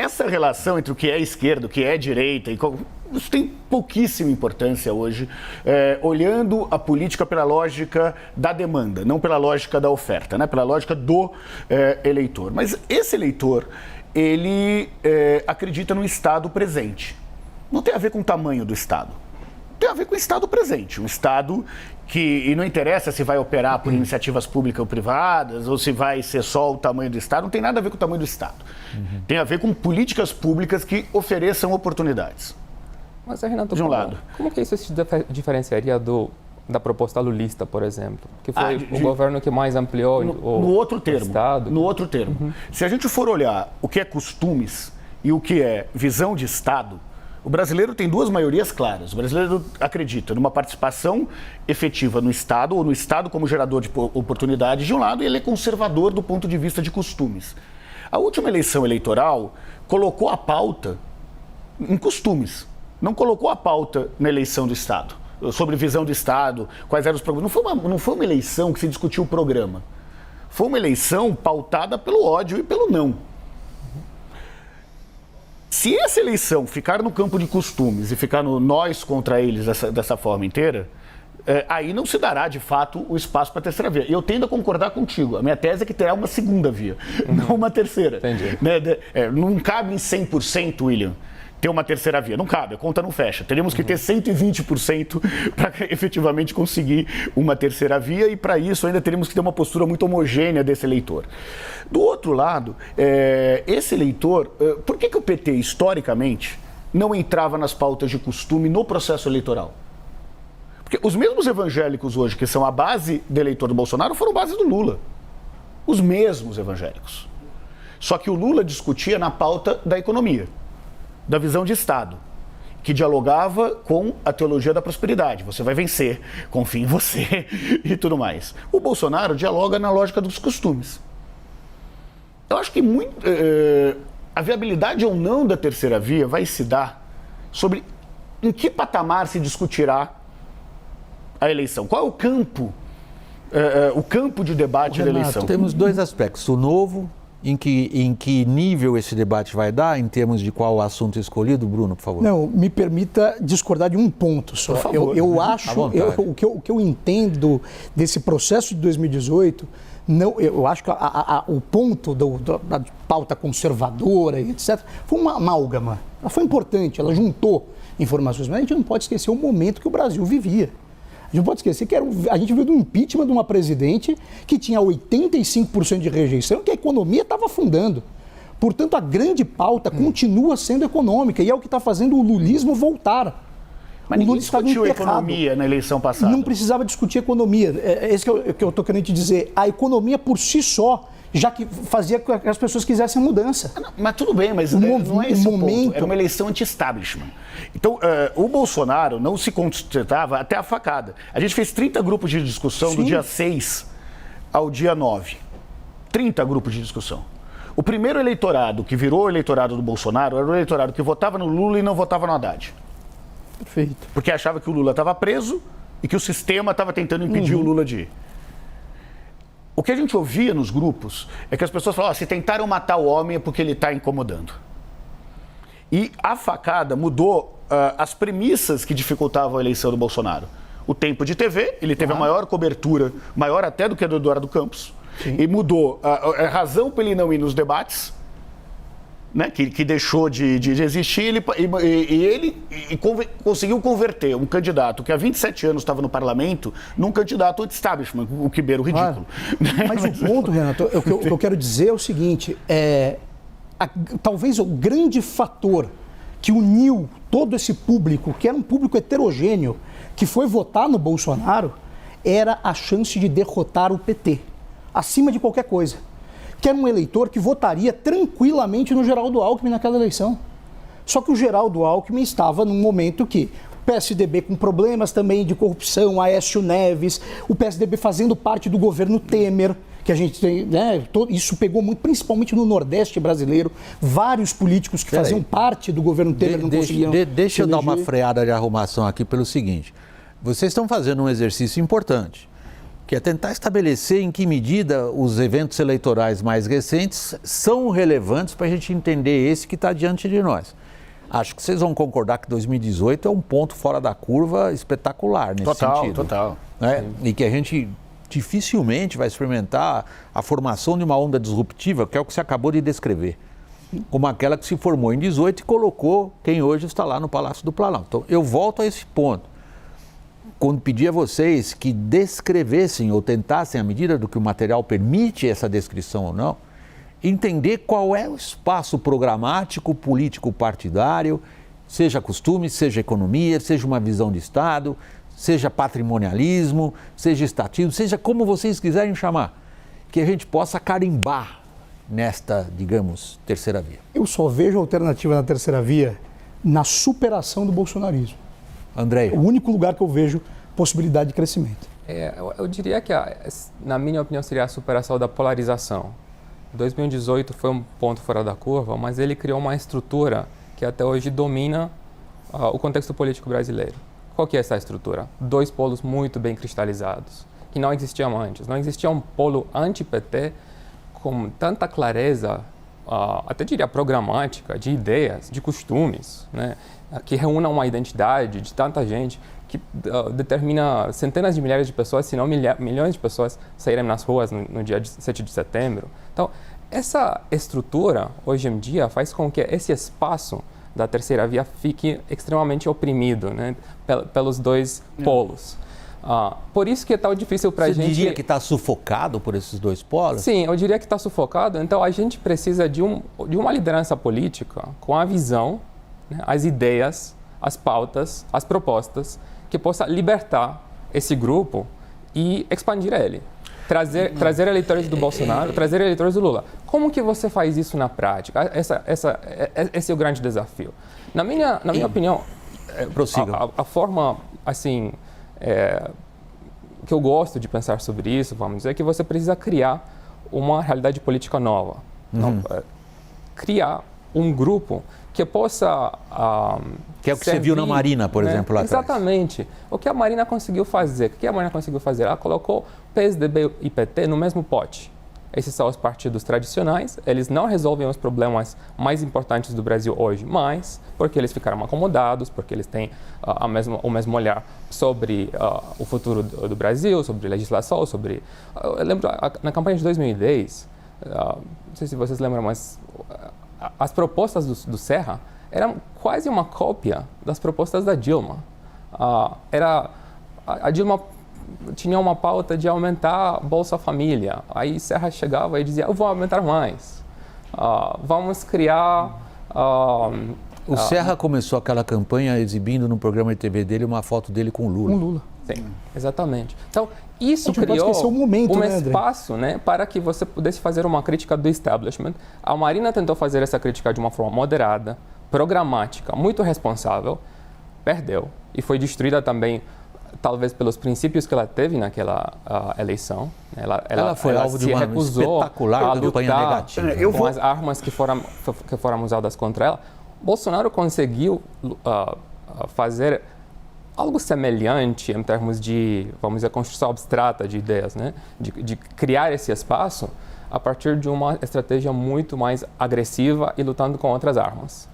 essa relação entre o que é esquerda, o que é direita, isso tem pouquíssima importância hoje, olhando a política pela lógica da demanda, não pela lógica da oferta, né? Pela lógica do eleitor. Mas esse eleitor, ele acredita no Estado presente. Não tem a ver com o tamanho do Estado. Tem a ver com o Estado presente. Um Estado e não interessa se vai operar por iniciativas públicas ou privadas, ou se vai ser só o tamanho do Estado, não tem nada a ver com o tamanho do Estado. Tem a ver com políticas públicas que ofereçam oportunidades. Mas, Renato, de um lado. Como que isso se diferenciaria da proposta lulista, por exemplo? Que foi o governo que mais ampliou o Estado? No outro termo. Se a gente for olhar o que é costumes e o que é visão de Estado, o brasileiro tem duas maiorias claras. O brasileiro acredita numa participação efetiva no Estado, ou no Estado como gerador de oportunidades, de um lado, e ele é conservador do ponto de vista de costumes. A última eleição eleitoral colocou a pauta em costumes, não colocou a pauta na eleição do Estado, sobre visão do Estado, quais eram os programas. Não foi uma eleição que se discutiu o programa. Foi uma eleição pautada pelo ódio e pelo não. Se essa eleição ficar no campo de costumes e ficar no nós contra eles dessa forma inteira, aí não se dará, de fato, o espaço para a terceira via. E eu tendo a concordar contigo. A minha tese é que terá uma segunda via, não uma terceira. Entendi. Não cabe em 100%, William, ter uma terceira via. Não cabe, a conta não fecha. Teríamos que ter 120% para efetivamente conseguir uma terceira via, e para isso ainda teríamos que ter uma postura muito homogênea desse eleitor. Do outro lado, esse eleitor, por que o PT, historicamente, não entrava nas pautas de costume no processo eleitoral? Porque os mesmos evangélicos hoje, que são a base do eleitor do Bolsonaro, foram base do Lula. Os mesmos evangélicos. Só que o Lula discutia na pauta da economia, da visão de Estado, que dialogava com a teologia da prosperidade. Você vai vencer, confia em você e tudo mais. O Bolsonaro dialoga na lógica dos costumes. Eu acho que a viabilidade ou não da terceira via vai se dar sobre em que patamar se discutirá a eleição. Qual é o campo de debate da eleição? Temos dois aspectos. O novo, em que nível esse debate vai dar, em termos de qual assunto escolhido? Bruno, por favor. Não, me permita discordar de um ponto só. Por favor. Eu acho, o que eu entendo desse processo de 2018, eu acho que o ponto da pauta conservadora, etc., foi uma amálgama. Ela foi importante, ela juntou informações, mas a gente não pode esquecer o momento que o Brasil vivia. A gente não pode esquecer que a gente veio do impeachment de uma presidente que tinha 85% de rejeição, que a economia estava afundando. Portanto, a grande pauta continua sendo econômica, e é o que está fazendo o lulismo voltar. Mas ninguém discutiu economia na eleição passada. Não precisava discutir economia. É isso que eu estou querendo te dizer. A economia por si só, já que fazia com que as pessoas quisessem mudança. Mas tudo bem, mas não é esse o ponto. Era uma eleição anti-establishment. Então, o Bolsonaro não se contentava até a facada. A gente fez 30 grupos de discussão do dia 6 ao dia 9. 30 grupos de discussão. O primeiro eleitorado que virou o eleitorado do Bolsonaro era o eleitorado que votava no Lula e não votava no Haddad. Perfeito. Porque achava que o Lula estava preso e que o sistema estava tentando impedir o Lula de ir. O que a gente ouvia nos grupos é que as pessoas falavam, se tentaram matar o homem é porque ele está incomodando. E a facada mudou as premissas que dificultavam a eleição do Bolsonaro. O tempo de TV, ele teve a maior cobertura, maior até do que a do Eduardo Campos. Sim. E mudou a razão para ele não ir nos debates, né, que deixou de existir, ele conseguiu converter um candidato que há 27 anos estava no parlamento num candidato anti-establishment, o que beira o ridículo. Mas o ponto, Renato, o que eu quero dizer é o seguinte, talvez o grande fator que uniu todo esse público, que era um público heterogêneo, que foi votar no Bolsonaro, era a chance de derrotar o PT, acima de qualquer coisa. Que era um eleitor que votaria tranquilamente no Geraldo Alckmin naquela eleição. Só que o Geraldo Alckmin estava num momento que o PSDB com problemas também de corrupção, Aécio Neves, o PSDB fazendo parte do governo Temer, que a gente tem, né, isso pegou muito, principalmente no Nordeste brasileiro, vários políticos que faziam parte do governo Temer não conseguiam. Deixa eu dar uma freada de arrumação aqui pelo seguinte, vocês estão fazendo um exercício importante, que é tentar estabelecer em que medida os eventos eleitorais mais recentes são relevantes para a gente entender esse que está diante de nós. Acho que vocês vão concordar que 2018 é um ponto fora da curva espetacular nesse sentido. Total. Né? E que a gente dificilmente vai experimentar a formação de uma onda disruptiva, que é o que você acabou de descrever, como aquela que se formou em 18 e colocou quem hoje está lá no Palácio do Planalto. Então, eu volto a esse ponto. Quando pedi a vocês que descrevessem ou tentassem, à medida do que o material permite essa descrição ou não, entender qual é o espaço programático, político, partidário, seja costume, seja economia, seja uma visão de Estado, seja patrimonialismo, seja estatismo, seja como vocês quiserem chamar, que a gente possa carimbar nesta, digamos, terceira via. Eu só vejo alternativa na terceira via na superação do bolsonarismo. André. É o único lugar que eu vejo possibilidade de crescimento. Eu diria que, na minha opinião, seria a superação da polarização. 2018 foi um ponto fora da curva, mas ele criou uma estrutura que até hoje domina o contexto político brasileiro. Qual que é essa estrutura? 2 polos muito bem cristalizados, que não existiam antes. Não existia um polo anti-PT com tanta clareza, até diria programática, de ideias, de costumes, né? Que reúna uma identidade de tanta gente, que determina centenas de milhares de pessoas, se não milhões de pessoas saírem nas ruas no dia 7 de setembro. Então, essa estrutura, hoje em dia, faz com que esse espaço da terceira via fique extremamente oprimido, né, pelos 2 polos. Por isso que é tão difícil para a gente... Você diria que está sufocado por esses 2 polos? Sim, eu diria que está sufocado. Então, a gente precisa de uma liderança política com a visão, né, as ideias, as pautas, as propostas, que possa libertar esse grupo e expandir ele. Trazer eleitores do Bolsonaro, trazer eleitores do Lula. Como que você faz isso na prática? Esse é o grande desafio. Na minha opinião, a forma, assim, que eu gosto de pensar sobre isso, vamos dizer, é que você precisa criar uma realidade política nova. Criar um grupo que possa... que é o que servir, você viu na Marina, por exemplo, lá atrás. Exatamente. O que a Marina conseguiu fazer? O que a Marina conseguiu fazer? Ela colocou PSDB e PT no mesmo pote. Esses são os partidos tradicionais, eles não resolvem os problemas mais importantes do Brasil hoje, mas porque eles ficaram acomodados, porque eles têm o mesmo olhar sobre o futuro do Brasil, sobre legislação, sobre... Eu lembro, na campanha de 2010, não sei se vocês lembram, mas as propostas do Serra eram quase uma cópia das propostas da Dilma. A Dilma tinha uma pauta de aumentar a Bolsa Família. Aí Serra chegava e dizia, eu vou aumentar mais. Vamos criar... O Serra começou aquela campanha exibindo no programa de TV dele uma foto dele com o Lula. Com Lula. Sim, exatamente. Então, isso criou um espaço, né, para que você pudesse fazer uma crítica do establishment. A Marina tentou fazer essa crítica de uma forma moderada, programática, muito responsável, perdeu e foi destruída também, talvez pelos princípios que ela teve naquela eleição. Ela foi alvo de uma espetacular campanha negativa com as armas que foram usadas contra ela. Bolsonaro conseguiu fazer algo semelhante em termos de, vamos dizer, construção abstrata de ideias, né? De criar esse espaço a partir de uma estratégia muito mais agressiva e lutando com outras armas.